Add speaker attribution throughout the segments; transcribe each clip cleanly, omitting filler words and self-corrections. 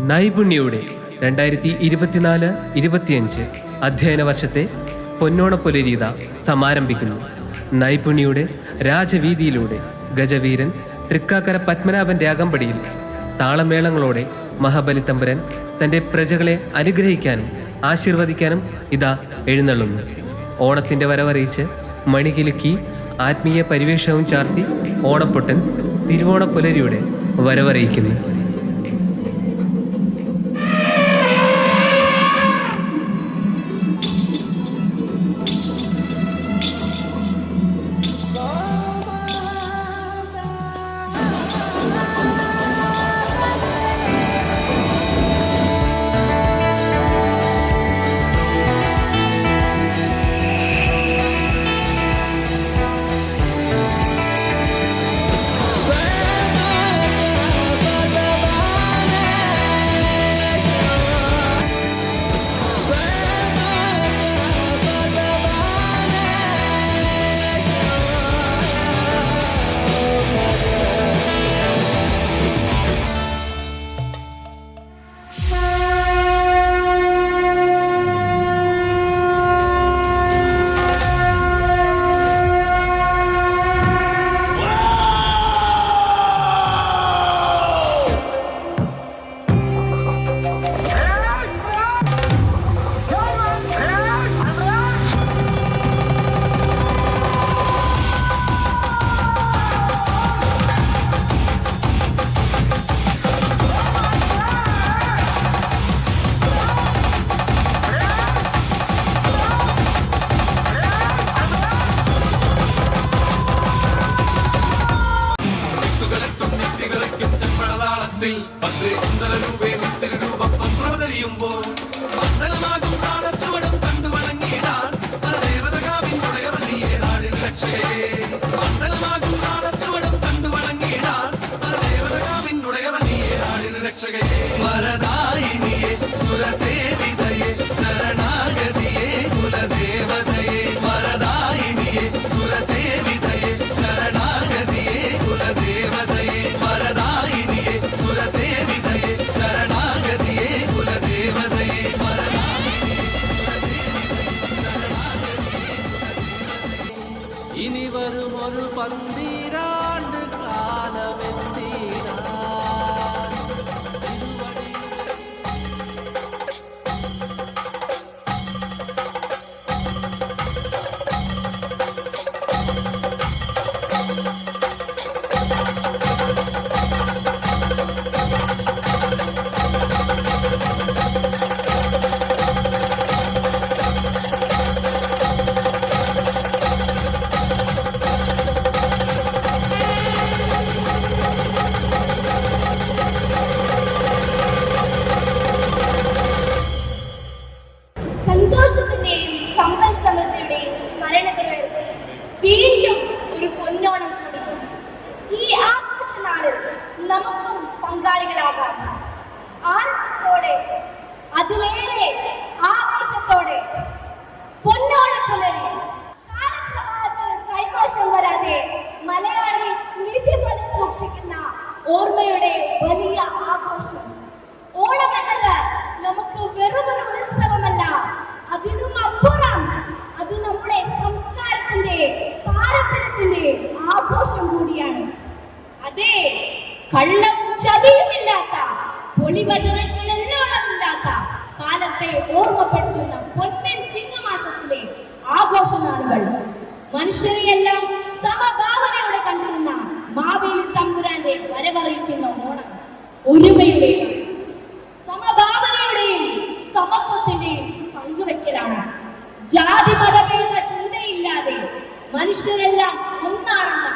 Speaker 1: നൈപുണ്യയുടെ 2024-25 അധ്യയന വർഷത്തെ പൊന്നോണപ്പുലരീത സമാരംഭിക്കുന്നു. നൈപുണ്യയുടെ രാജവീതിയിലൂടെ ഗജവീരൻ തൃക്കാക്കര പത്മനാഭന്റെ അകമ്പടിയിൽ താളമേളങ്ങളോടെ മഹാബലിത്തമ്പുരാൻ തൻ്റെ പ്രജകളെ അനുഗ്രഹിക്കാനും ആശീർവദിക്കാനും ഇതാ എഴുന്നള്ളുന്നു. ഓണത്തിൻ്റെ വരവറിയിച്ച് മണികിലുക്കി ആത്മീയ പരിവേഷവും ചാർത്തി ഓണപ്പൊട്ടൻ തിരുവോണപ്പുലരിയുടെ വരവറിയിക്കുന്നു.
Speaker 2: ഇനി വരും ഒരു 12 കാലമെന്തിനാ
Speaker 3: വീണ്ടും ഒരു പൊന്നോണം കൂടി. ഈ ആഘോഷ നാളിൽ നമുക്കും പങ്കാളികളാകാം. ആർപ്പോടെ അതിലേറെ ആവേശത്തോടെ പൊന്നോണപ്പുലരി കാലപ്രവാഹത്തിൽ കൈമോശം വരാതെ മലയാളി നിധി പോലെ സൂക്ഷിക്കുന്ന ഓർമ്മയുടെ വലിയ ആഘോഷം. ഓണമെന്നത് നമുക്ക് വെറുമൊരു ഉത്സവമല്ല, അതിനും അപ്പുറം അത് നമ്മുടെ സംസ്കാരത്തിന്റെ പാരമ്പര്യത്തിന്റെ ആഘോഷം കൂടിയാണ്. അതെ, കള്ളവും ചതിയുമില്ലാത്ത പൊളിവചനങ്ങളെല്ലാമില്ലാത്ത കാലത്തെ ഓർമ്മപ്പെടുത്തുന്ന പൊന്നൻ ചിങ്ങമാസത്തിലെ ആഘോഷ നാളുകൾ. മനുഷ്യരെയെല്ലാം സമഭാവനയോടെ കണ്ടിരുന്ന മാവേലി തമ്പുരാന്റെ വരവറിയിക്കുന്ന ഓണം ഒരുമയുടെയും സമഭാവനയുടെയും സമത്വത്തിന്റെയും പങ്കുവെക്കലാണ്. ജാതി മതഭേദ ചിന്തയില്ലാതെ മനുഷ്യരെല്ലാം ഒന്നാണെന്ന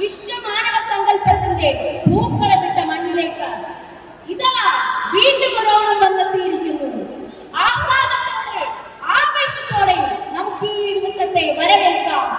Speaker 3: വിശ്വമാനവ സങ്കല്പത്തിന്റെ പൂക്കളമിട്ട മണ്ണിലേക്ക് ഇതാ വീണ്ടും ഒരു ഓണം വന്നെത്തിയിരിക്കുന്നു. ആഹ്ലാദത്തോടെ ആവേശത്തോടെ നമുക്ക് ഈ ദിവസത്തെ വരവേൽക്കാം.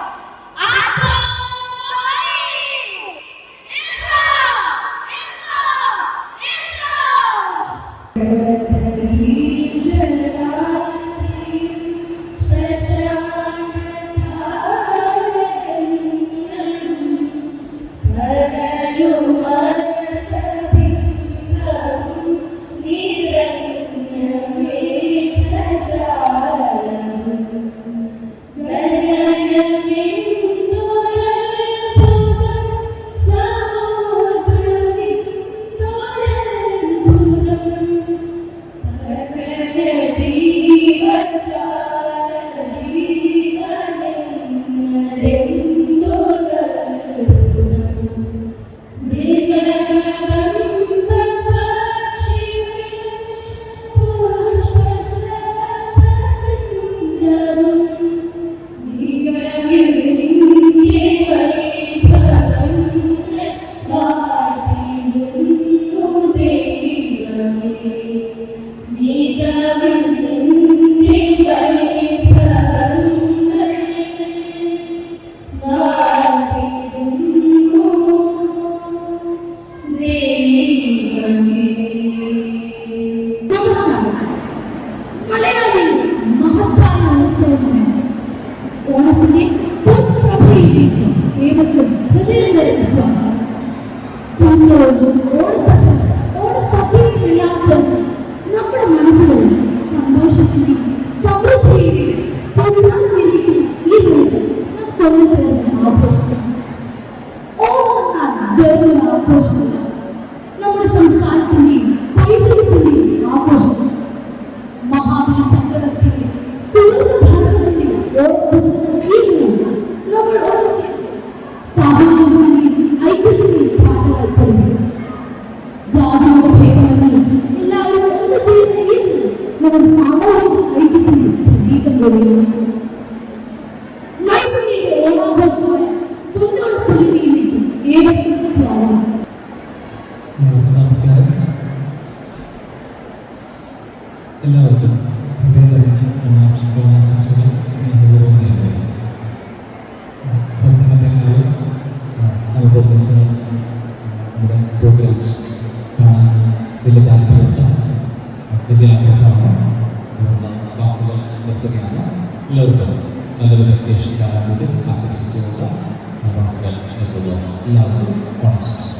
Speaker 3: ഓണത്തിന്റെ പൊൻപ്രഭയിലേക്ക് ഏവർക്കും ഹൃദയം സ്വാഗതം. ഓണസദ്യയെല്ലാം ചേർന്ന് നമ്മുടെ മനസ്സുകളിൽ സന്തോഷത്തിന്റെയും സമൃദ്ധിയുടെയും പൊന്നാളിലേക്ക് ഈ നേരം നാം തൊഴിൽ ചേർന്ന് ആഘോഷിക്കണം. ഓണം എന്നാൽ ആഘോഷിക്കുക, നമ്മുടെ സംസ്കാരത്തിന്റെയും പൈതൃകത്തിന്റെയും ആഘോഷം. മഹാബലി ചക്രവർത്തിയുടെ സുവർണ്ണഭാരതത്തിന്റെ നമ്മൾ ഒന്നിച്ച് സാഹോദര്യത്തിന്റെയും ഐക്യത്തിന്റെയും പാട്ടുകൾ പഠിക്കും. ജാതിയുടെ ഭേദമന്യേ എല്ലാവരും ഒന്നു ചെയ്യുന്ന നമ്മുടെ സാമൂഹിക ഐക്യത്തിന്റെ പ്രതീകം കൂടിയാണ്. നൈപുണ്യയുടെ ഓണാഘോഷമായ പൊന്നോണപ്പുലിയിലേക്ക് ഏവർക്കും സ്വാഗതം.
Speaker 4: നമസ്കാരം. എല്ലാവർക്കും ഓണാശംസകൾ സ്നേഹപൂർവ്വം നേരുന്നു. പ്രസംഗത്തിനായി നമ്മുടെ പ്രോഗ്രാംസ് കാണാൻ വലിയ താല്പര്യമുണ്ട്, വലിയ ആഗ്രഹമാണ്. വാക്കുകൾ നിർത്തുകയാണ്. എല്ലാവർക്കും നല്ലൊരു വെക്കേഷൻ കാണാൻ വേണ്ടി ആശംസിച്ചുകൊണ്ട് വാക്കുകൾ നിർത്തുക. എല്ലാവർക്കും ഓണാശംസകൾ.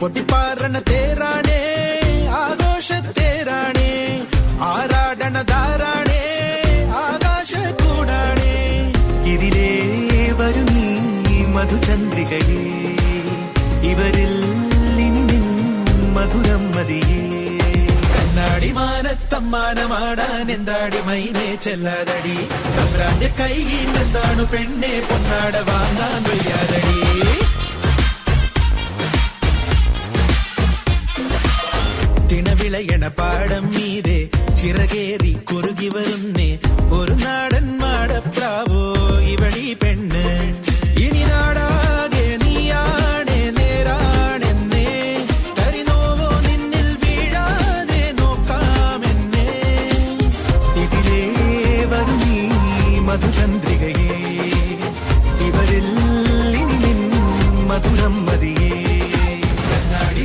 Speaker 5: കൊട്ടിപ്പാറണ തേരാണേ ആഘോഷത്തേരാണേ ആരാടണ ധാരാണേ ആകാശ കൂടാണേ ഇതിലേ വരു നീ മധുചന്ദ്രികയേ ഇവരിൽ ഇനി നിൻ മധുരം മതിയേ കണ്ണാടി മാനത്തമ്മാനമാടാൻ എന്താടി മൈനെ ചെല്ലാതടി തമ്പ്രാന്റെ കയ്യിൽ എന്താണ് പെണ്ണെ പൊന്നാട വാങ്ങാൻ വയ്യാതടി തിണവിളയണ പാടം മീതെ ചിറകേറി കുറുകി വരുന്നേ ഒരു നാടൻ മാടപ്രാവോ ഇവളീ പെണ്ണ് ഇനി നാടാകെ നീയാണേ നേരാണെന്നേ തരിനോവോ നിന്നിൽ വീഴാതെ നോക്കാമെന്നേ ഇതിലേ വരും നീ മധുചന്ദ്രികയേ ഇവരിൽ ഇനി നിൻ മധുരം മതിയേ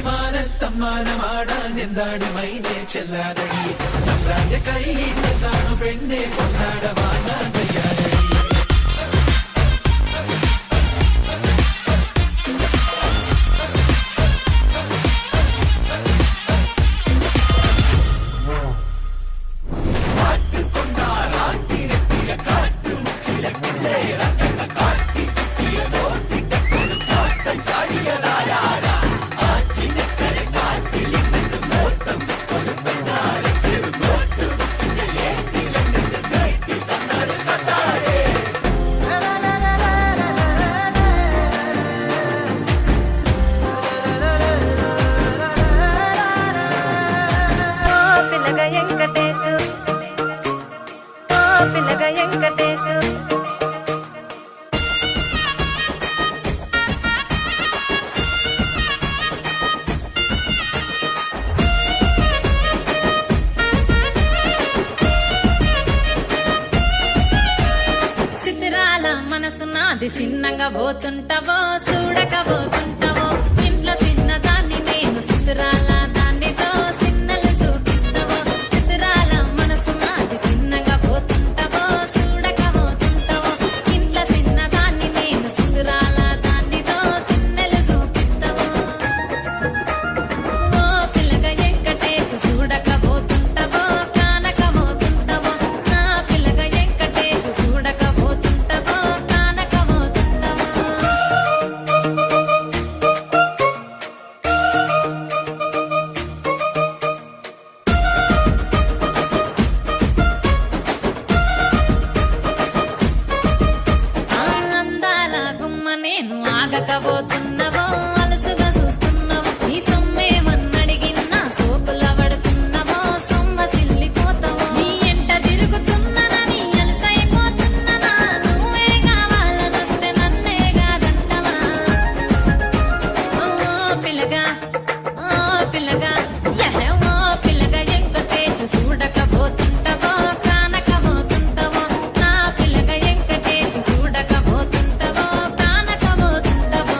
Speaker 5: മാനത്തമ്മാനമാടാൻ എന്താടി മൈനെ ചെല്ലാതടി തമ്പ്രാന്റെ കയ്യിൽ എന്താണു പെണ്ണെ കൊണ്ടാട വാങ്ങാൻ വയ്യാതടി
Speaker 6: మనసు నాది చిన్నగా పోతుంటావో చూడకపోతుంటావో ఇంట్లో చిన్న దాన్ని నేను సుతురాల దాన్నితో చిన్నలు చూపిస్తావో సుతురాల మనసు నాది చిన్నగా పోతుంటావో చూడకపోతుంటావో ఇంట్లో చిన్న దాన్ని నేను సుతురాల దాన్నితో చిన్నలు చూపిస్తావో ఓ పిల్లగా వెంకటేశు చూడకపోతుంటావో కానకపోతుంటావో నా పిల్లగా వెంకటేశు చూడకపోతుంటావో నేను ఆగకపోతున్నావో అలసుగా చూస్తున్నావో నీ సొమ్మేమన్నడిగిన్నా సోకుల పడుతున్నావో సొమ్మ సిల్లిపోతావో నీ ఎంట తిరుగుతున్నానని అలసైపోతున్నానా నువ్వే కావాలనొస్తే నన్నే కాదంటవా ఓ పిల్లగా ఓ పిల్లగా వెంకటేశు చూడకపోతుంటావో కానకపోతుంటావో నా పిల్లగా వెంకటేశు చూడకపోతుంటావో కానకపోతుంటావో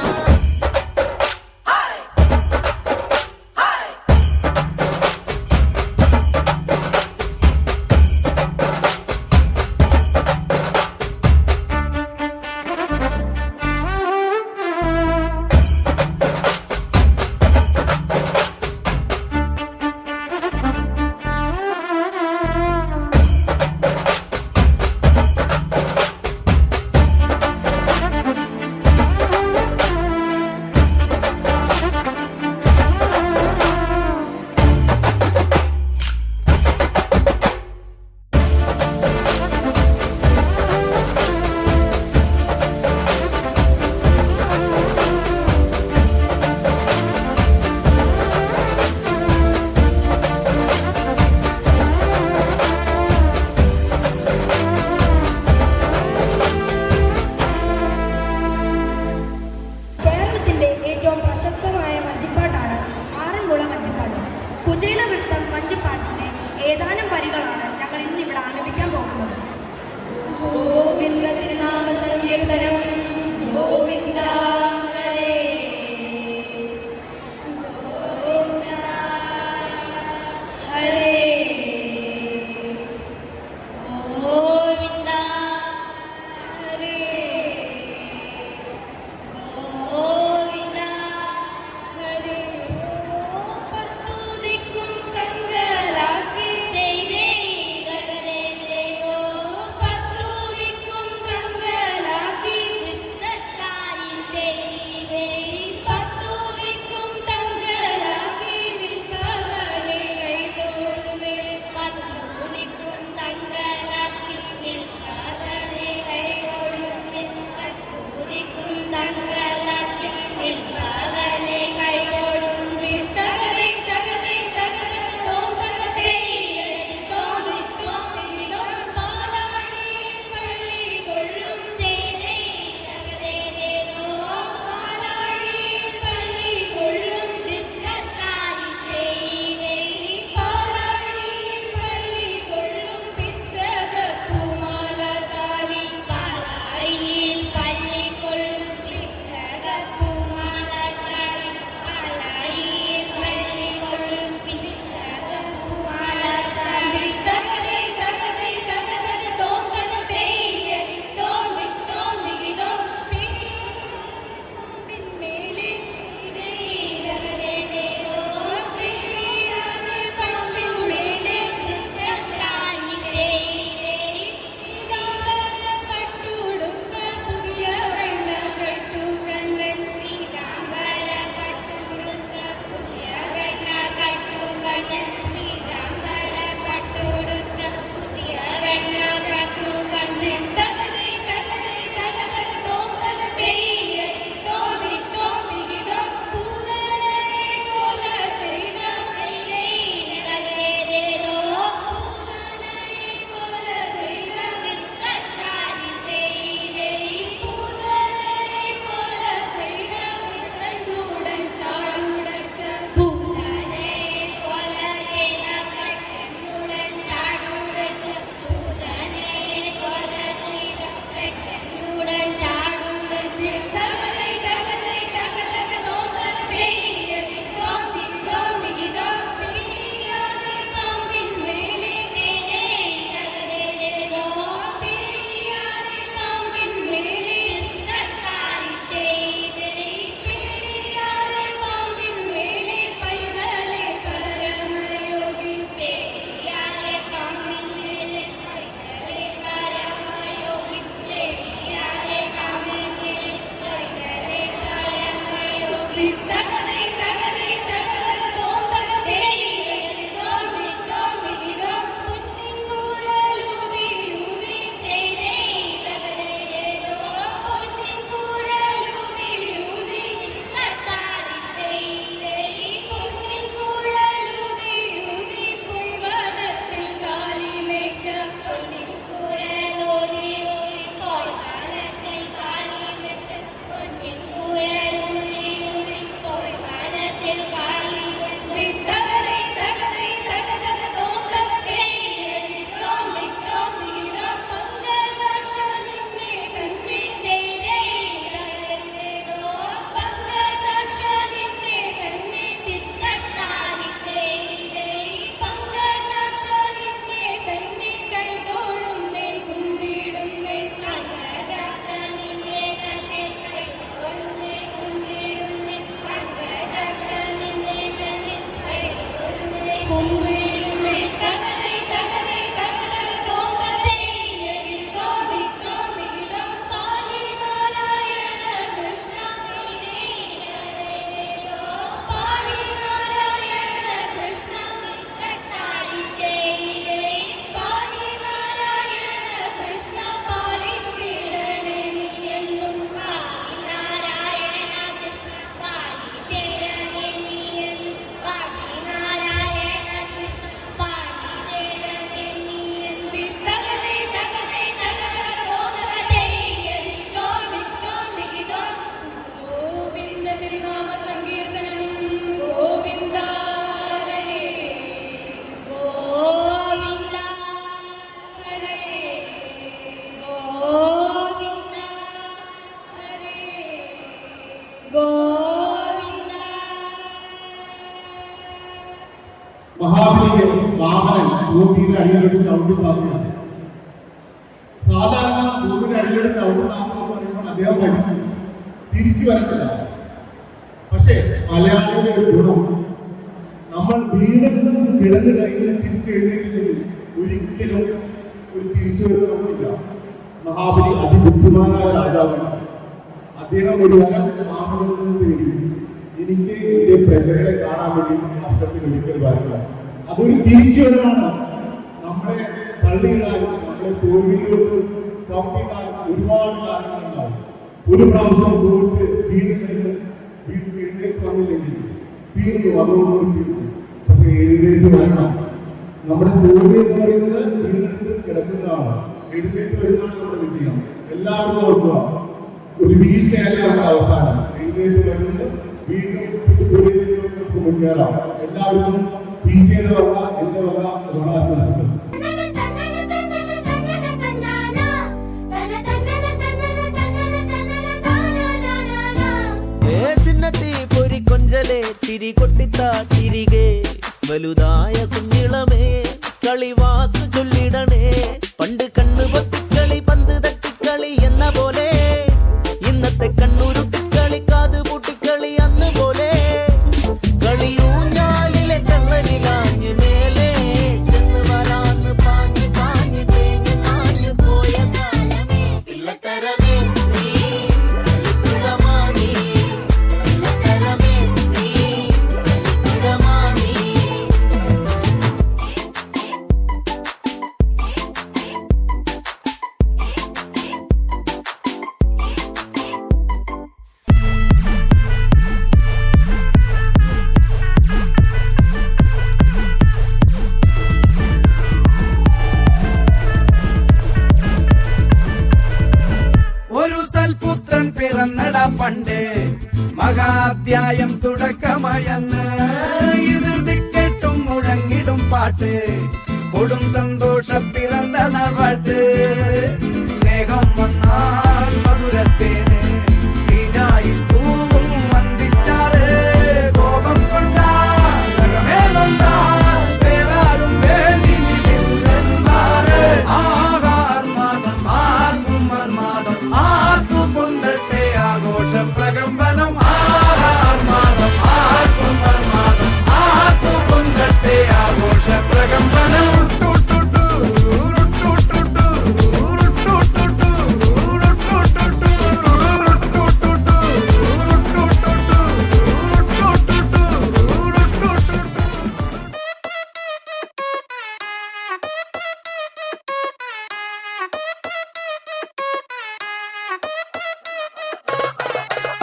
Speaker 7: ഭൂമിയുടെ അടിയിലോട്ട് ചവിട്ടി താഴ്ത്തുകയാണ്. സാധാരണ ഭൂമിയുടെ അടിയിലോട്ട് ചവിട്ടി താഴ്ത്തുക പറയുമ്പോൾ അദ്ദേഹം മരിച്ചു, തിരിച്ചു വരത്തില്ല. പക്ഷേ മലയാളിയുടെ ഒരു ഗുണം, നമ്മൾ വീട് കിടന്ന് കഴിഞ്ഞ് തിരിച്ചെഴുന്നേറ്റില്ലെങ്കിൽ ഒരിക്കലും ഒരു തിരിച്ചുവരവില്ല. മഹാബലി അതിബുദ്ധിമാനായ രാജാവാണ്. അദ്ദേഹം ഒരു വരം മാമനത്തിൽ തേടി, എനിക്ക് എന്റെ പ്രജകളെ കാണാൻ വേണ്ടി വർഷത്തിൽ ഒരിക്കൽ വരിക. അതൊരു തിരിച്ചുവരവാണ്. നമ്മളെ തള്ളിയിടാനും നമ്മളെ തോൽവിയിലോട്ട് ചവിട്ടിയിടാൻ ഒരുപാട് കാരണങ്ങളുണ്ടാവും. ഒരു പ്രാവശ്യം പോയിട്ട് വീണ്ടും എഴുന്നേറ്റ് വന്നില്ലെങ്കിൽ തീർന്നു, അതോടുകൂടി തീർന്നു. പക്ഷെ എഴുന്നേറ്റ് വരണം. നമ്മുടെ തോൽവി എന്ന് പറയുന്നത് വീണ്ടെടുത്ത് കിടക്കുന്നതാണ്, എഴുന്നേറ്റ് വരുന്നതാണ് നമ്മുടെ വിജയം. എല്ലാവരും ഓർക്കുക, ഒരു വീഴ്ചയല്ല നമ്മുടെ അവസാനം. എഴുന്നേറ്റ് വരുന്നത് വീണ്ടും മുന്നേറാം. എല്ലാവർക്കും പിന്നീട് വക എന്റെ വക ഓണാശംസകൾ.
Speaker 5: ചിന്നത്തി പൊരി കൊഞ്ചലെ ചിരി കൊട്ടിത്താ തിരികെ വലുതായ കുഞ്ഞിളമേ കളിവാക്ക് ചൊല്ലിടണേ. പണ്ട് കണ്ണു പൊത്തിക്കളി പന്ത് തട്ടിക്കളി എന്ന പോലെ ഇന്നത്തെ കണ്ണുരുട്ടിക്കളി കാത് പൂട്ടിക്കളി അന്ന് പോലെ കളിയൂഞ്ഞാലിലെ കള്ളനിലാഞ്ഞു മേലെ ചെന്ന് വരാന്ന് പാഞ്ഞു പാഞ്ഞു തേഞ്ഞു മാഞ്ഞു പോയ കാലമേ പിള്ളത്തരമേ നീ കളിക്കുടമാണി. പിള്ളത്തരമേ നീ കളിക്കുടമാണി.
Speaker 8: ഒരു സൽപുത്രൻ പിറന്നട പണ്ട്, മഹാധ്യായം തുടക്കമയന്ന്. ഇത് ദിക്കെട്ടും മുഴങ്ങിടും പാട്ട്, കൊടും സന്തോഷ പിറന്ന നാൾവാഴ്ത്ത്. സ്നേഹം വന്നാൽ മധുരത്തേന് തീനായി തൂവും വന്ദിച്ചാറ്. കോപം കൊണ്ടാൽ നഖമേ നൊന്താൽ വേറാരും വേണ്ടി നിന്നില്ലെന്നാറ്. ആഹാർമാദം ആർക്കും മന്മാദം ആർക്കും പൊന്തട്ടെ ആഘോഷ പ്രകമ്പനം. ആഹാർമാദം ആർക്കും മന്മാദം ആർക്കും പൊന്തട്ടെ ആഘോഷ പ്രകമ്പനം.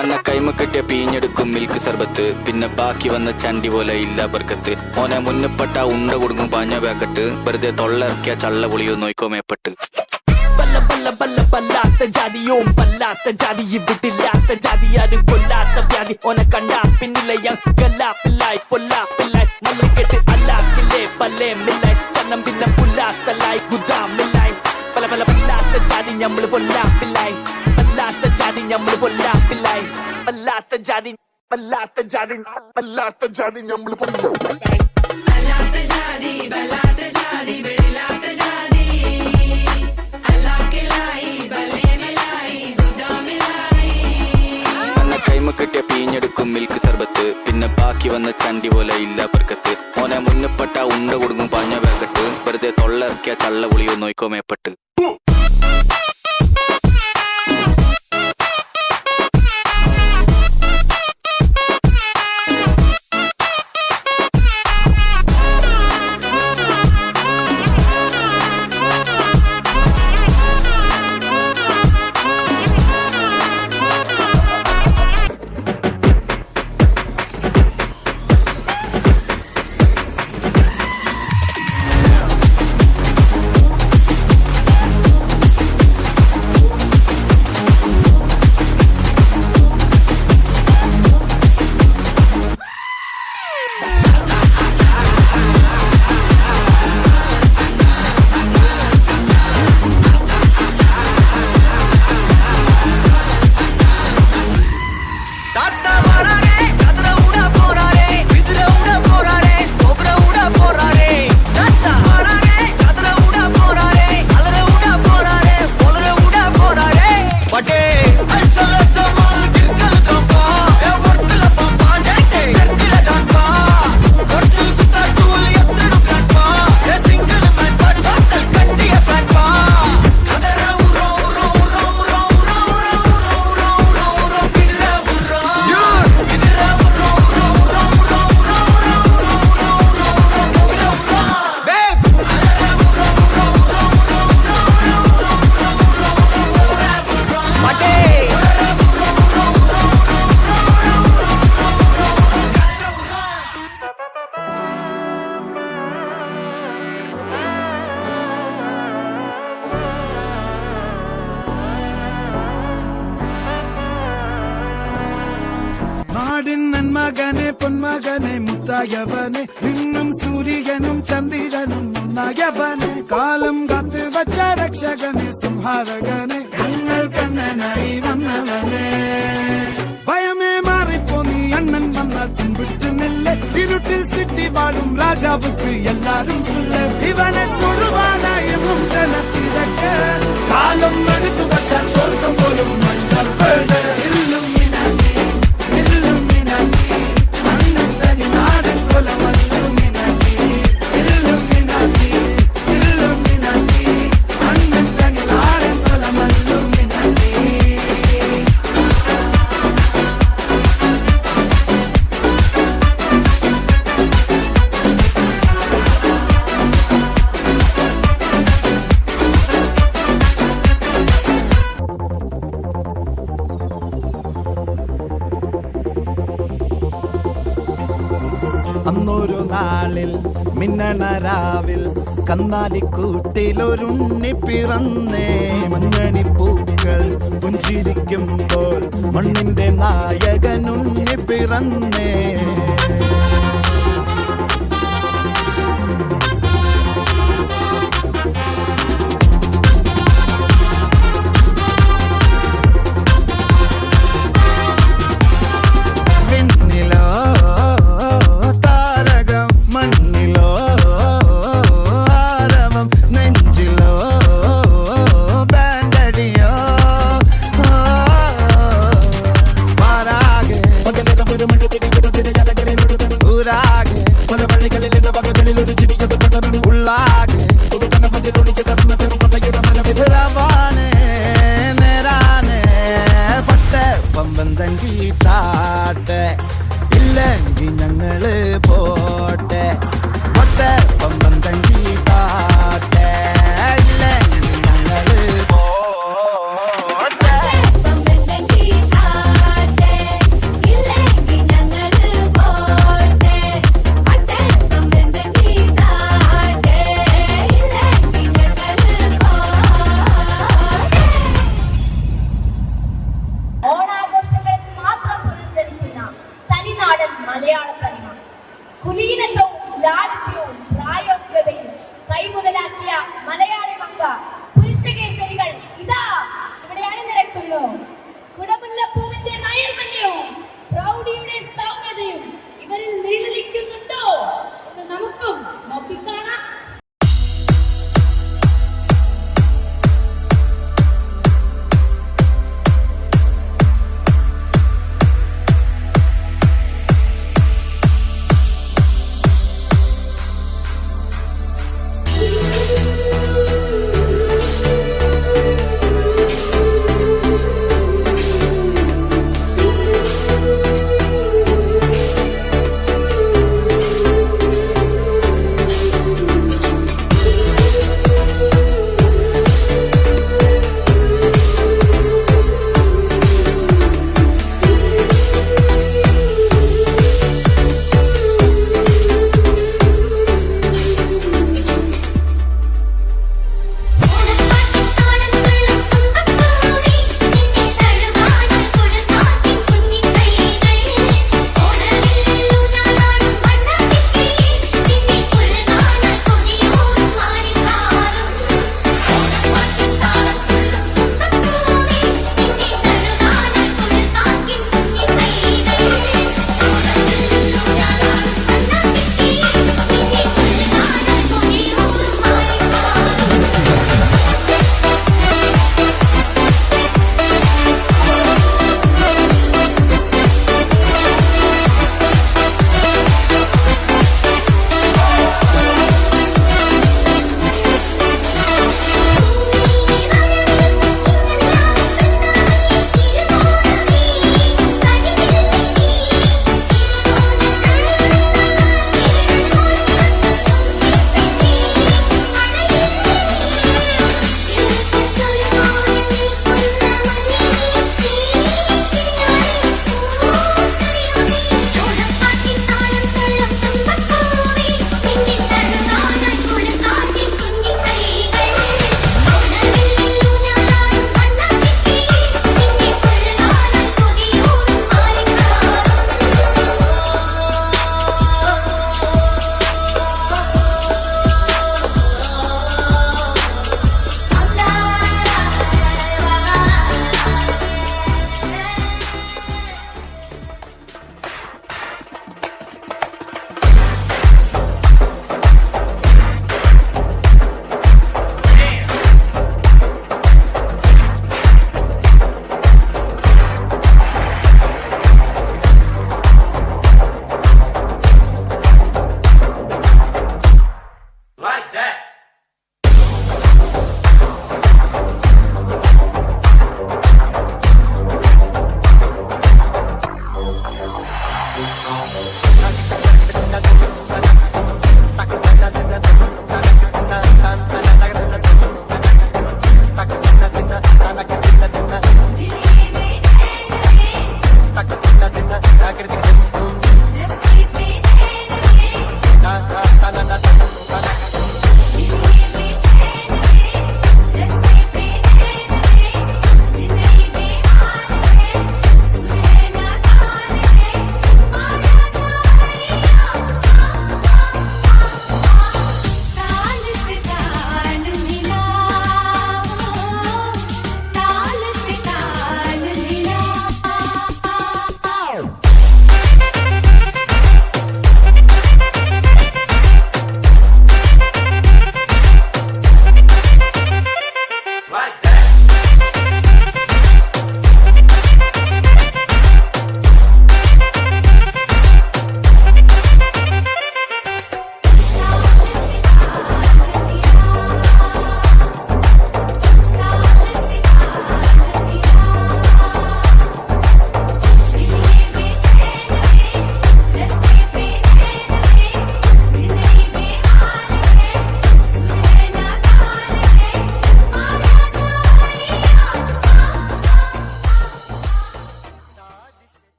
Speaker 9: അന്ന കൈമ കെട്ടിയ പീഞ്ഞെടുക്കും മിൽക്ക് സർബത്ത്, പിന്നെ ബാക്കി വന്ന ചണ്ടി പോലെ ഇല്ല ബർക്കത്ത്. ഓനെ മുന്നപ്പെട്ട ഉണ്ട കൊടുക്കും പാഞ്ഞ പാക്കറ്റ്, വെറുതെ തൊള്ളയിറക്കിയ ചള്ള പൊളിയോ നോയിക്കോ മേപ്പെട്ട്.
Speaker 5: പല്ല പല്ല പല്ല പല്ലാത്ത ജാതിയും പല്ലാത്ത ജാതി ഇവിട്ടില്ലാത്ത ജാതി ആരും കൊല്ലാത്ത വ്യാധി. ഓനെ കണ്ടാ പിന്നിലയ ഗല്ലാപ്പില്ലായി പൊല്ലാപ്പില്ലായി മല്ലിക്കെട്ട് അല്ലാക്കില്ലേ പല്ലേ മില്ലായി ചന്നം പിന്നെ പുല്ലാത്തല്ലായി ഗുദാമില്ലായി. പല പല പല്ലാത്ത ജാതി ഞമ്മള് പൊല്ലാപ്പില്ലായി. പല്ലാത്ത ജാതി ഞമ്മള് പൊല്ലാപ്പില്ലായി. പല്ലാത്ത ജാതി പല്ലാത്ത ജാതി പല്ലാത്ത ജാതി ഞമ്മള് പൊല്ലാപ്പില്ലായി.
Speaker 6: അല്ലാത്ത ജാതി ബലാത്ത ജാതി വെളിലാത്ത ജാതി അല്ലാക്കിലായി ബലേമിലായി ദുദാമിലായി.
Speaker 9: അന്ന കൈമ കെട്ടിയ പീഞ്ഞെടുക്കും മിൽക്ക് സർബത്ത്, പിന്നെ ബാക്കി വന്ന ചണ്ടി പോലെ ഇല്ല ബർക്കത്ത്. ഓനെ മുന്നപ്പെട്ട ഉണ്ട കൊടുക്കും പാഞ്ഞ പാക്കറ്റ്, വെറുതെ തൊള്ളയിറക്കിയ ചള്ള പൊളിയോ നോയിക്കോ മേപ്പെട്ട്.
Speaker 8: നാടിൻ നന്മകനെ പൊന്മകനെ മുത്തായവനെ നിന്നും സൂര്യനും ചന്ദ്രനും ഒന്നായവനെ കാലം കാത്ത് വച്ച രക്ഷകനെ സംഹാരകനെ ഞങ്ങൾ കണ്ണനായി വന്നവനെ ഭയമേ മാറിപ്പോ നീ അണ്ണൻ വന്നാൽ തുമ്പിട്ട് നെല്ല് ഇരുട്ടിൽ സിറ്റി വാഴും രാജാവുക്ക് എല്ലാരും സുല്ല് ഇവനെ തൊഴുവാനായെന്നും ജനത്തിരക്ക് കാലം എടുത്തു വച്ചാൽ സ്വർഗം പോലും മണ്ണർ പേട് അന്നൊരു നാളിൽ മിന്നണരാവിൽ കന്നാലിക്കൂട്ടിലൊരുണ്ണി പിറന്നേ മഞ്ഞണിപ്പൂക്കൾ പുഞ്ചിരിക്കുമ്പോൾ മണ്ണിന്റെ നായകനുണ്ണി പിറന്നേ ഇല്ലെങ്കിൽ ഞങ്ങള് പോട്ടെ പൊട്ടെ പമ്പം തങ്കി താട്ടെ ഇല്ലെങ്കിൽ ഞങ്ങള് പോട്ടെ
Speaker 3: ഓണാഘോഷങ്ങളിൽ മാത്രം പുനർജനിക്കുന്ന തനിനാടൻ മലയാള തനിമ കുലീനത്വവും ലാളിത്യവും പ്രായോഗികതയും കൈമുതലാക്കിയ മലയാളി മക്ക പുരുഷകേസരികൾ ഇതാ ഇവിടെ അണിനിരക്കുന്നു. കുടമുല്ലപ്പൂവിന്റെ നൈർമല്യവും പ്രൗഢിയുടെ സൗമ്യതയും ഇവരിൽ നിഴലിക്കുന്നുണ്ടോ എന്ന് നമുക്കും നോക്കിക്കാണാം.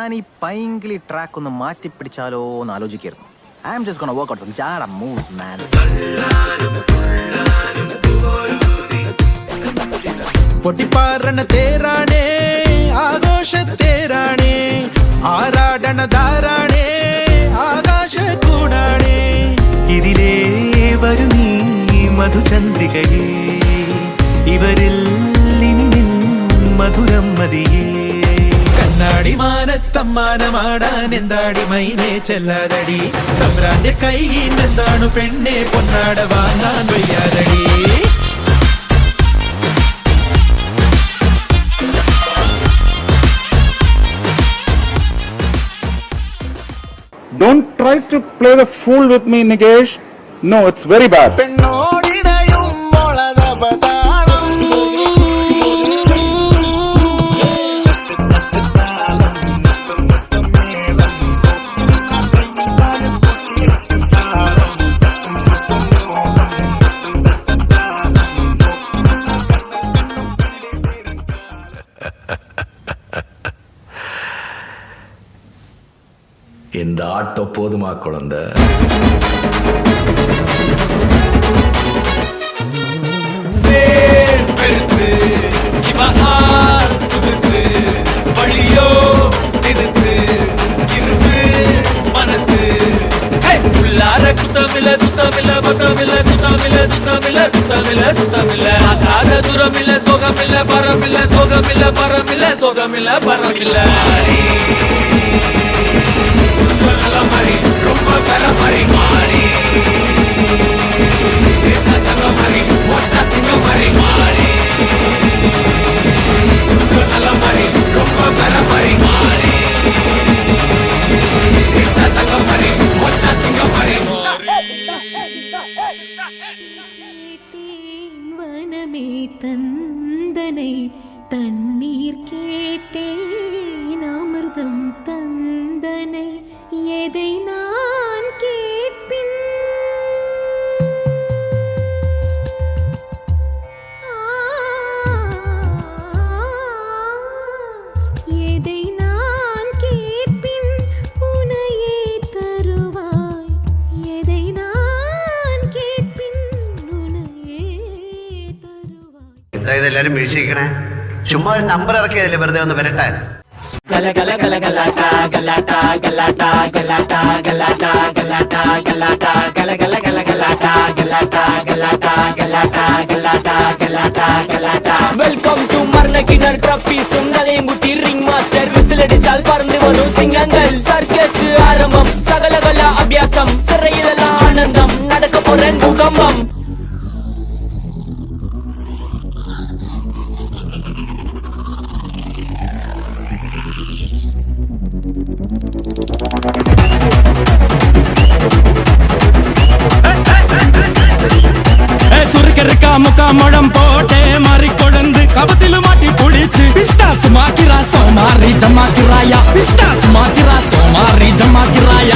Speaker 10: ഞാൻ ഈ പൈങ്കിളി ട്രാക്ക് ഒന്ന് മാറ്റി പിടിച്ചാലോ എന്ന് ആലോചിക്കായിരുന്നു. I am just gonna work out some ജാഡ മൂവ്സ് മാൻ.
Speaker 8: പൊട്ടിപ്പാറണ തേരാണേ ആഘോഷത്തേരാണേ ആരാടണ ധാരാണേ ആകാശ കൂടാണേ ഇതിലേ വരു നീ മധുചന്ദ്രികയേ ഇവരിൽ ഇനി നിൻ മധുരം മതിയേ കണ്ണാടി മാനത്തമ്മാനമാടാൻ എന്താടി മൈനേ ചെല്ലാതടി തമ്പ്രാന്റെ കയ്യിൽ എന്താണു പെണ്ണെ പൊന്നാട വാങ്ങാൻ വയ്യാതടി.
Speaker 11: Don't try to play the fool with me, Nigesh. No, it's very bad.
Speaker 8: இந்த ஆட்டோ போதுமா குழந்தை? பெருசு இவஹார் புதுசு வழியோ தினுசு இருப்பு மனசு உள்ளார குத்தமில்ல சுத்தமில்ல பத்தமில்ல குத்தமில்ல சுத்தமில்ல குத்தமில்ல சுத்தமில்ல ஆகாத தூரமில்ல சோகமில்ல பரமில்ல சோகமில்ல பரமில்ல சோகமில்ல பரமில்ல மரி ரொம்ப பெற மரி மாறி சத்தங்க மரி ஒற்ற சிங்க மரி மாறி நல்ல மரி ரொம்ப பெற மரி மாறி சத்தங்க மரி ஒற்ற சிங்க மரி
Speaker 12: வனமே தந்தனை தண்ணீர் கேட்டேன் அமிர்தம் தந்தனை எதை நான் கேட்பின் எதை நான் கேட்பின் உனையே தருவாய் எதை நான் கேட்பின் உனையே தருவாய்.
Speaker 13: ഇതെല്ലാരും വീഴ്ചിക്കണേ ചുമ്മാ ഒരു നമ്പർ ഇറക്കിയതല്ലേ വെറുതെ ഒന്ന് വരട്ടെ.
Speaker 5: ഗല ഗല ഗല ഗലാട്ട ഗലാട്ട ഗലാട്ട ഗലാട്ട ഗലാട്ട ഗലാട്ട ഗലാട്ട ഗല ഗല ഗല ഗലാട്ട ഗലാട്ട ഗലാട്ട ഗലാട്ട ഗലാട്ട ഗലാട്ട ഗലാട്ട. വെൽക്കം ടു മർണക്കിണർ ട്രപ്പി സുന്ദരയും കുത്തി റിംഗ് മാസ്റ്റർ വിസിലടിച്ചാൽ പറന്നു വന്നു സിംഗങ്ങൾ സർക്കസ് ആരംഭം സകല കല അഭ്യാസം സിറയിലല്ല ആനന്ദം നടക്ക പോറൻ ഭൂകമ്പം.
Speaker 8: മുഖമുഴം പോട്ടെ മാറിക്കൊടന്ത് കപത്തില് മാറ്റി പൊടിച്ച് പിസ്താസ് മാക്കിറ സോമാറി ജമാക്കിറായ പിസ്താസ് മാക്കിറ സോമാറി ജമാക്കിറായ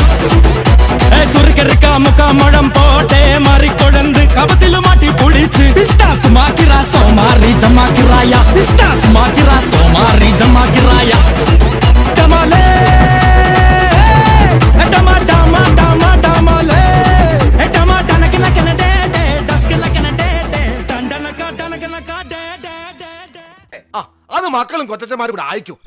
Speaker 8: സുർക്കറിക്ക മുഖമുഴം പോട്ടെ മാറിക്കൊടന്ത് കപത്തില് മാറ്റി പൊടിച്ച് പിസ്താസ് മാക്കിറ സോമാറി ജമാക്കിറായ പിസ്താസ് മാക്കിറ സോമാറി ജമാക്കിറായ. ടമാലേ ടമാ ടമാ ടമാ ടമാലേ ടമാ ടനക്കിന കനഡേ ഡസ്കിന കനഡേ ടണ്ടനക ടനകനക ഡേ ഡേ ഡേ.
Speaker 11: അത് മക്കളും കൊച്ചന്മാരും കൂടെ അയക്കും.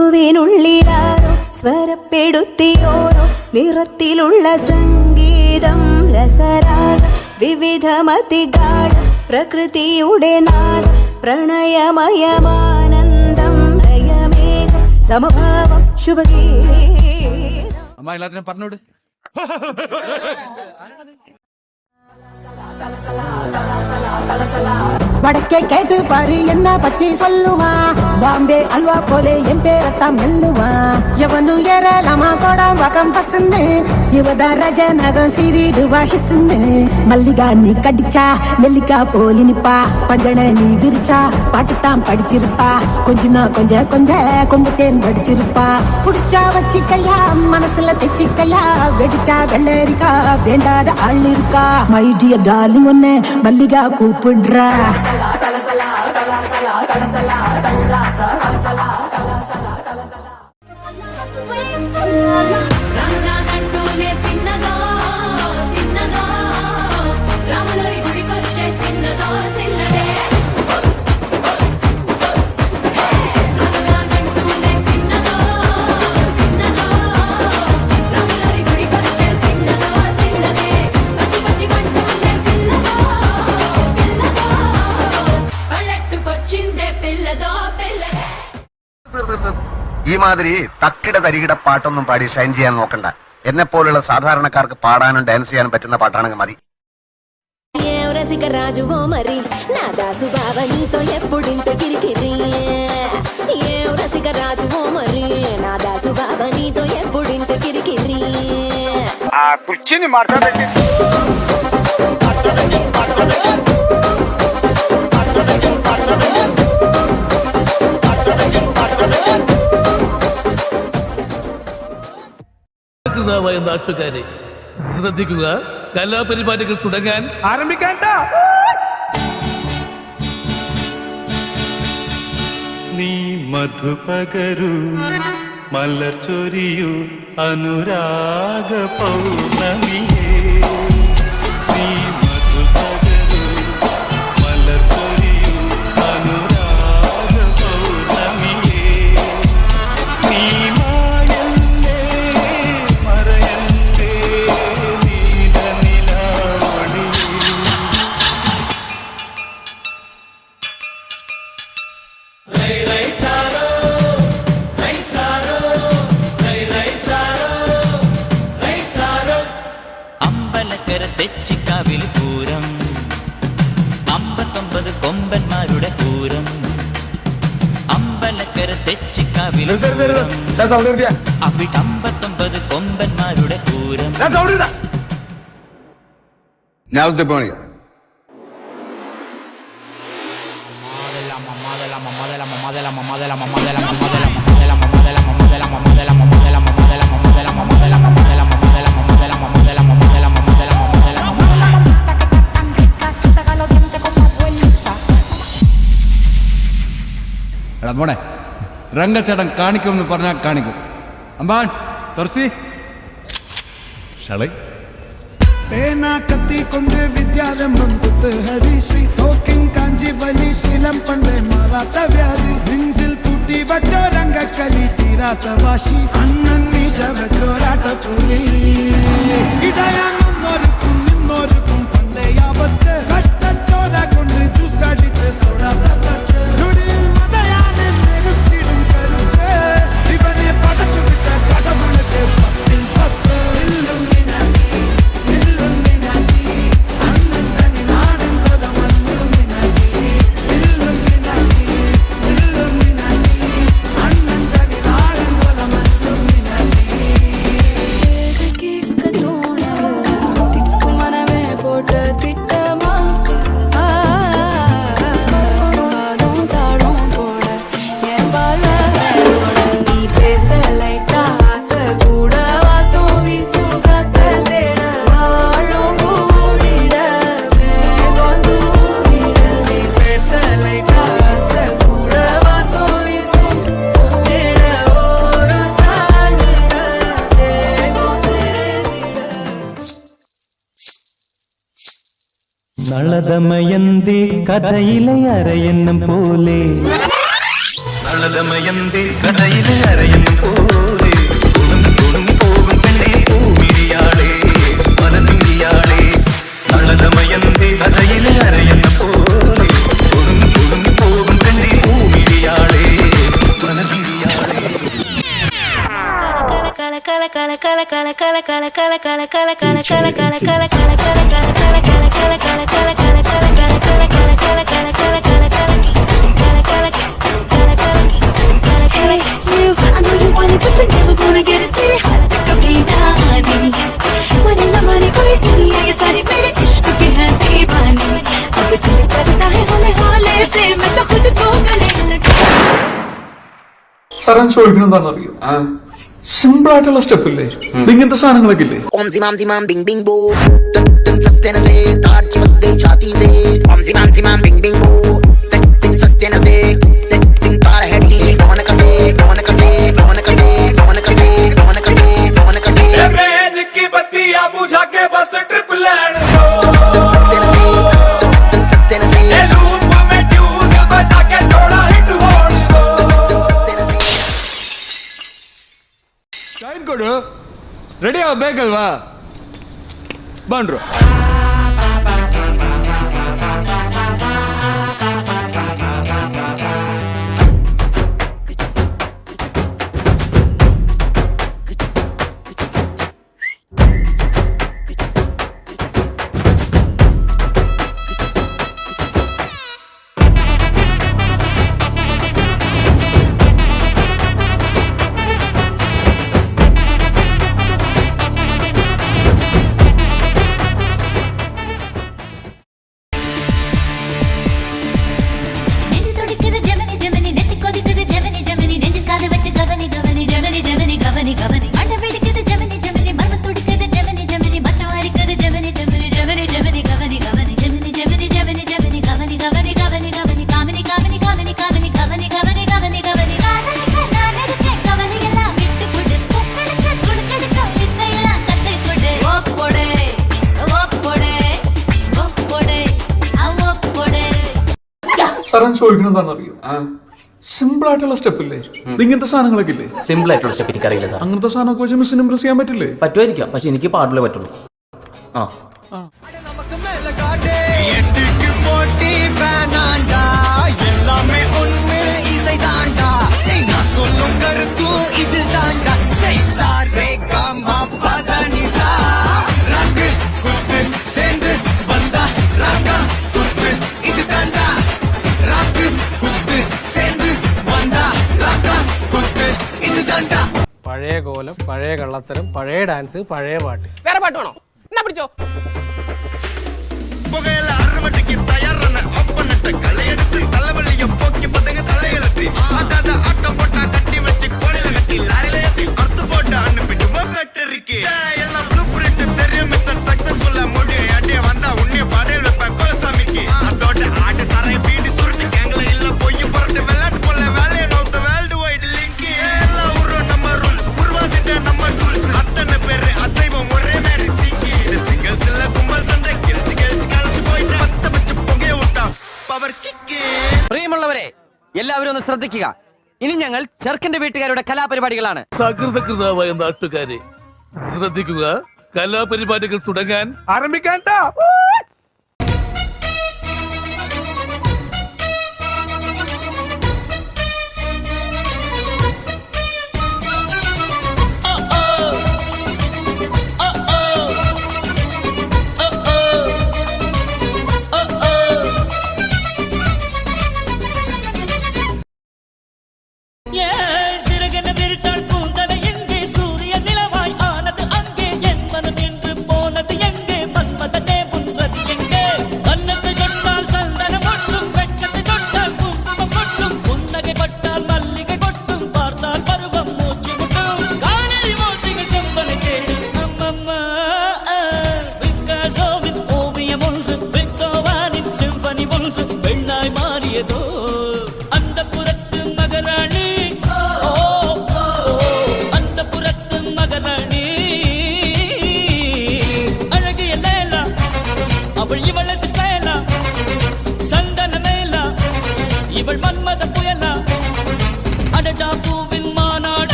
Speaker 12: ഋതുവിനുള്ളിലാരോ സ്വരപ്പെടുത്തിയോരോ നിറത്തിലുള്ള സംഗീതം രസരാഗം വിവിധമതിഗാഢ പ്രകൃതിയുടെ നാദം പ്രണയമയമാനന്ദം ലയമേകം സമഭാവം ശുഭഗീതം.
Speaker 8: അമ്മ എല്ലാത്തിനും പറഞ്ഞോട്.
Speaker 12: வடக்கே கேட்டு பாரு என்ன பத்தி சொல்லுவா பாம்பே அல்வா போலே என் பேரத்தான் மெல்லுவா எவனு ஏறலாமா கோடம் வகம் பசந்து இவத ரஜ நகம் சிறிடுவா ஹிசுந்து மல்லிகா நீ கடிச்சா நெல்லிக்கா போலி நிப்பா பஞ்சனை நீ விரிச்சா பாட்டுத்தான் படிச்சிருப்பா கொஞ்சனா கொஞ்ச கொம்புத்தேன் படிச்சிருப்பா புடிச்சா வச்சிக்கையா மனசுல தைச்சிக்கையா வெடிச்சா வெள்ளரிக்கா வேண்டாத ஆள் இருக்கா மை டியர் டார்லிங் ஒன்னு மல்லிகா கூப்பிடுறா
Speaker 6: రంగనాథంటూనే సిన్నదో సిన్నదో రాములరి గుడికొచ్చే సిన్నదో సిన్నదే రంగనాథంటూనే సిన్నదో సిన్నదో రాములరి గుడికొచ్చే సిన్నదో సిన్నదే పచ్చి పచ్చి పంటూనే పిల్లదో పిల్లదో పల్లెట్టుకొచ్చిందే పిల్లదో పిల్లదే.
Speaker 13: ഈ മാതിരി തക്കിട തരികിട പാട്ടൊന്നും പാടി ഷൈൻ ചെയ്യാൻ നോക്കണ്ട. എന്നെ പോലുള്ള സാധാരണക്കാർക്ക് പാടാനും ഡാൻസ് ചെയ്യാനും പറ്റുന്ന പാട്ടാണെങ്കിൽ മതി.
Speaker 12: రసిక రాజువో మరి నా దాసు బావ నీతో ఎప్పుడింత కిరికిరి ఏ రసిక రాజువో మరి నా దాసు బావ నీతో ఎప్పుడింత కిరికిరి
Speaker 11: ఆ కుర్చీని మాట్లాడండి.
Speaker 2: നാട്ടുകാരെ ശ്രദ്ധിക്കുക, കലാപരിപാടികൾ തുടങ്ങാൻ
Speaker 11: ആരംഭിക്കാൻ.
Speaker 4: നീ മധുപകരു മലർ ചൊരിയു അനുരാഗ പൗർണമിയേ. നീ മധുപകരു മലർ ചൊരിയു അനുരാഗ പൗർണമിയേ. നീ മായല്ലേ മറയല്ലേ നീലനിലാവൊളി.
Speaker 5: അമ്പലക്കര തെച്ചിക്കാവിൽ പൂരം 59 കൊമ്പന്മാരുടെ പൂരം. അമ്പലക്കര തെച്ചിക്കാവിൽ പൂരം അവിടെ 59 കൊമ്പന്മാരുടെ പൂരം.
Speaker 11: Now's the burning. എടാ മോനെ, രംഗച്ചേട്ടൻ കാണിക്കുമെന്ന് പറഞ്ഞാൽ കാണിക്കും. അമ്പാൻ തുറസി ഷളൈ
Speaker 8: പേന കത്തി കൊണ്ട് വിദ്യാരംഭം കുത്ത് ഹരി ശ്രീ തോക്കിൻ കാഞ്ചി വലി ശീലം പണ്ട് മാറാത്ത വ്യാധി നെഞ്ചിൽ പൂട്ടി വച്ചോ രംഗക്കലി തീരാത്ത വാശി അണ്ണൻ മീശ വെച്ചോരാട്ട കൂലി ഇടയാങ്ങുന്നൊരുക്കും നിന്നൊരുക്കും പണ്ടേ ആപത്ത് കട്ടച്ചോര കൊണ്ട് ജ്യൂസ് അടിച്ച് സോഡ സർബത്ത് നുടിയിൽ മതയാനെ നെരുക്കിടും കരുത്ത് ഇവനെ പടച്ചു വിട്ട കടമുളക്ക്
Speaker 4: 'നളദമയന്തി കഥയിലെ അരയന്നം പോലെ'. നളദമയന്തി കഥയിലെ അരയന്നം പോലെ പോകും പെണ്ണേ പൂമിരിയാളേ മനമിരിയാളേ. നളദമയന്തി കഥയിലെ അരയന്നം പോലെ പോകും പെണ്ണേ പൂമിരിയാളേ മനമിരിയാളേ.
Speaker 11: സാറേ ചോദിക്കണെന്താണെന്നറിയോ? സിമ്പിൾ ആയിട്ടുള്ള സ്റ്റെപ്പ് ഇല്ലേ, ഇങ്ങനത്തെ സാധനങ്ങളൊക്കെ ഇല്ലേ?
Speaker 10: ரெடியா பேக்கல் வா பண்றோம். സാറേ ചോദിക്കണെന്താണെന്നറിയോ? സിമ്പിൾ ആയിട്ടുള്ള സ്റ്റെപ്പ് ഇല്ലേ, ഇങ്ങനത്തെ സാധനങ്ങളൊക്കെ ഇല്ലേ?
Speaker 1: സിമ്പിൾ ആയിട്ടുള്ള സ്റ്റെപ്പ് എനിക്കറിയില്ല സാർ.
Speaker 11: അങ്ങനത്തെ സാധനമൊക്കെ വെച്ച് മിസ്സിന് ഇംപ്രസ് ചെയ്യാൻ പറ്റില്ലേ?
Speaker 1: പറ്റുമായിരിക്കാം, പക്ഷെ എനിക്ക് പാടില്ലേ പറ്റുള്ളൂ.
Speaker 14: പഴയ കോലം, പഴയ കള്ളത്തരം, പഴയ ഡാൻസ്, പഴയ പാട്ട്. വേറെ പാട്ട് വേണോ? എന്നാ പിടിച്ചോ. പ്രിയമുള്ളവരെ, എല്ലാവരും ഒന്ന് ശ്രദ്ധിക്കുക. ഇനി ഞങ്ങൾ ചെറുക്കന്റെ വീട്ടുകാരുടെ കലാപരിപാടികളാണ്.
Speaker 2: സകൃതകൃതാവായ നാട്ടുകാരെ ശ്രദ്ധിക്കുക, കലാപരിപാടികൾ തുടങ്ങാൻ ആരംഭിക്കാൻ.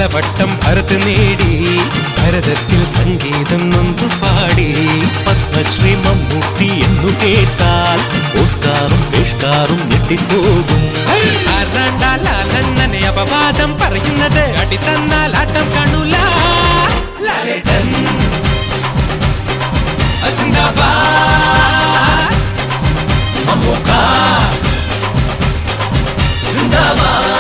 Speaker 5: പലവട്ടം ഭരത് നേടി ഭരതത്തിൽ സംഗീതം നൊന്തു പാടി പത്മശ്രീ മമ്മൂട്ടി എന്നു കേട്ടാൽ ഓസ്കാറും ബഹിഷ്കാറും ഞെട്ടിപ്പോകും ലാലണ്ണനെ അപവാദം പറയുന്നത് അടി തന്നാൽ ആട്ടം കാണൂല ലാലേട്ടൻ സിന്ദാബാദ് മമ്മൂക്ക സിന്ദാബാദ്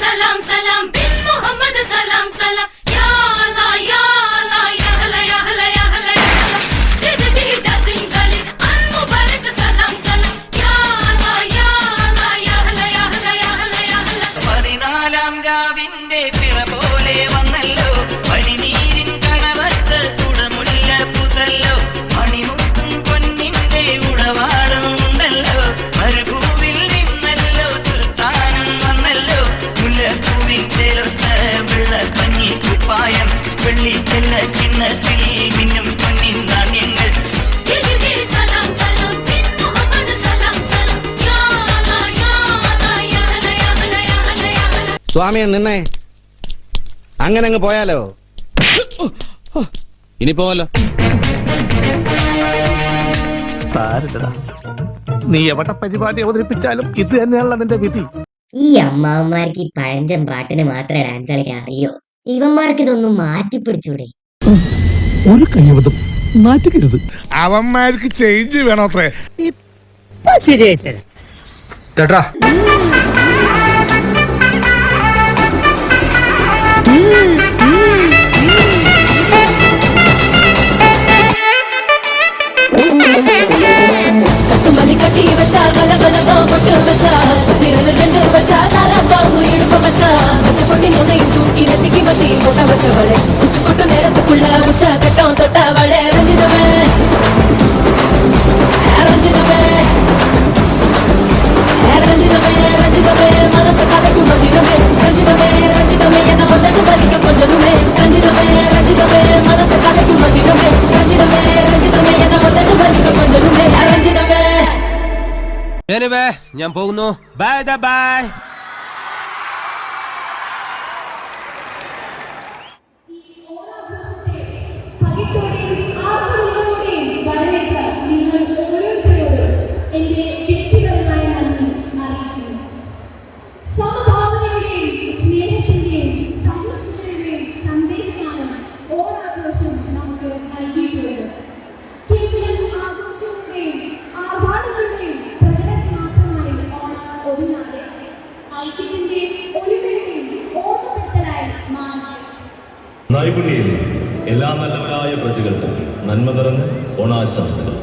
Speaker 6: सलाम सलाम बिन मोहम्मद सलाम सलाम या अल्लाह या अल्लाह या अल्लाह या अल्लाह या अल्लाह या अल्लाह जिदती जासिम खलीद अन मुबारक सलाम सलाम या अल्लाह या अल्लाह या अल्लाह या अल्लाह या अल्लाह या अल्लाह
Speaker 4: 14 രാവിന്റെ പിറ പോലെ വന്നല്ലോ പനിനീരിൻ കണവത്ത് കുടമുല്ല പുതല്ലോ മണിമുത്തും പൊന്നിന്റെ ഉടവാളും ഉണ്ടല്ലോ മരുഭൂവിൽ നിന്നല്ലോ സുൽത്താനം വന്നല്ലോ മുല്ലപ്പൂവിൻ ചേലൊത്ത വെള്ളപ്പഞ്ഞി കുപ്പായം വെള്ളി ചെല്ല ചിന്നത്തിൽ മിന്നും പൊന്നിൻ നാണ്യങ്ങൾ
Speaker 6: जिदती सलाम सलाम बिन मोहम्मद सलाम सलाम या अल्लाह या अल्लाह या अल्लाह या अल्लाह या अल्लाह या अल्लाह
Speaker 5: സ്വാമിയെ നിന്നേ അങ്ങനെ അങ്ങ് പോയാലോ ഇനി പോവല്ലോ
Speaker 2: നീ എവിടെ പരിപാടി അവതരിപ്പിച്ചാലും ഇത് തന്നെയാണല്ലോ നിന്റെ വിധി.
Speaker 12: ഈ അമ്മാവന്മാർക്ക് ഈ പഴഞ്ചൻ പാട്ടിന് മാത്രമേ ഡാൻസ് കളിക്കാൻ അറിയോ? ഇവന്മാർക്ക് ഇതൊന്നും മാറ്റിപ്പിടിച്ചൂടെ?
Speaker 2: ഒരു കയ്യബദ്ധം നാറ്റുകരുത്.
Speaker 7: അവന്മാർക്ക് ചേഞ്ച് വേണോത്രേ.
Speaker 14: ചേട്ടാ
Speaker 3: கட்டுமல்லி கட்டி வச்சா கலகலகம் பொட்டு வச்சா திரள் ரெண்டு வச்சா சாரா பாம்பு இடுப்ப வச்சா வச்ச பொட்டி உன்னையும் தூக்கி நெத்திக்கு பத்தி போட்ட வச்சவளே உச்சி கொட்டு நேரத்துக்குள்ள உச்சா கட்டம் தொட்டவளே ரஞ்சிதமே ரஞ்சிதமே ரஞ்சிதமே ரஞ்சிதமே மனச கலைக்கும் மந்திரமே ரஞ்சிதமே ரஞ்சிதமே என்ன வந்துட்டு வலிக்க கொஞ்சமே ரஞ்சிதமே ரஞ்சிதமே மனச கலைக்கும் மந்திரமே ரஞ்சிதமே ரஞ்சிதமே என்ன வந்துட்டு வலிக்க கொஞ்சமே ரஞ்சிதமே
Speaker 5: ഞാൻ പോകുന്നു ബൈ ബൈ
Speaker 15: നൈപുണ്യയിൽ എല്ലാ നല്ലവരായ പ്രജകൾക്കും നന്മ നിറഞ്ഞ ഓണാശംസകൾ.